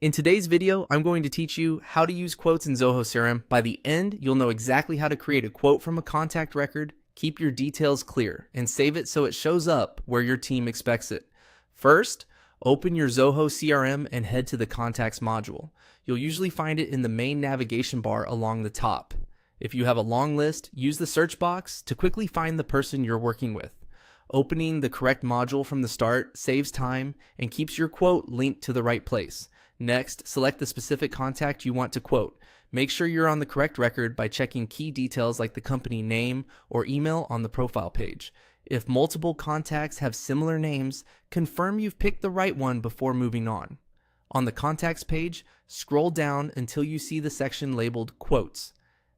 In today's video, I'm going to teach you how to use quotes in Zoho CRM. By the end, you'll know exactly how to create a quote from a contact record, keep your details clear, and save it so it shows up where your team expects it. First, open your Zoho CRM and head to the Contacts module. You'll usually find it in the main navigation bar along the top. If you have a long list, use the search box to quickly find the person you're working with. Opening the correct module from the start saves time and keeps your quote linked to the right place. Next, select the specific contact you want to quote. Make sure you're on the correct record by checking key details like the company name or email on the profile page. If multiple contacts have similar names, confirm you've picked the right one before moving on. On the contacts page, scroll down until you see the section labeled Quotes.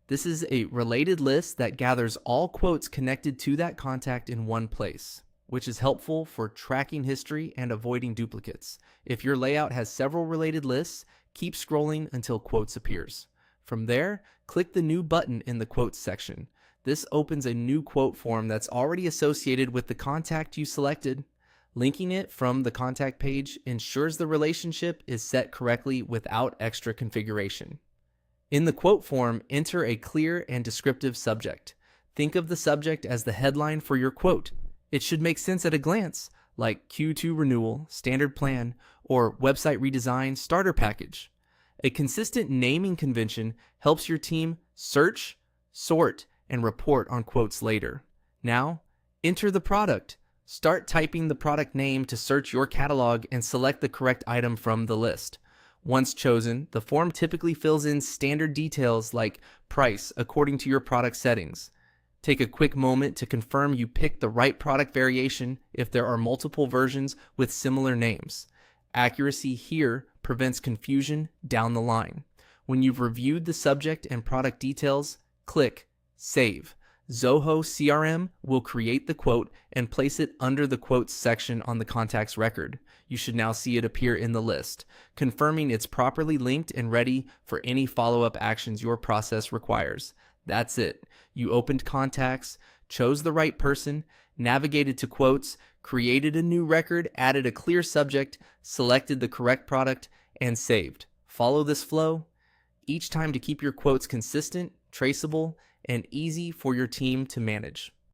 This is a related list that gathers all quotes connected to that contact in one place, which is helpful for tracking history and avoiding duplicates. If your layout has several related lists, keep scrolling until Quotes appears. From there, click the New button in the Quotes section. This opens a new quote form that's already associated with the contact you selected. Linking it from the contact page ensures the relationship is set correctly without extra configuration. In the quote form, enter a clear and descriptive subject. Think of the subject as the headline for your quote. It should make sense at a glance, like Q2 renewal, standard plan, or website redesign starter package. A consistent naming convention helps your team search, sort, and report on quotes later. Now, enter the product. Start typing the product name to search your catalog and select the correct item from the list. Once chosen, the form typically fills in standard details like price according to your product settings. Take a quick moment to confirm you picked the right product variation if there are multiple versions with similar names. Accuracy here prevents confusion down the line. When you've reviewed the subject and product details, click Save. Zoho CRM will create the quote and place it under the quotes section on the contact's record. You should now see it appear in the list, confirming it's properly linked and ready for any follow-up actions your process requires. That's it. You opened contacts, chose the right person, navigated to quotes, created a new record, added a clear subject, selected the correct product, and saved. Follow this flow each time to keep your quotes consistent, traceable, and easy for your team to manage.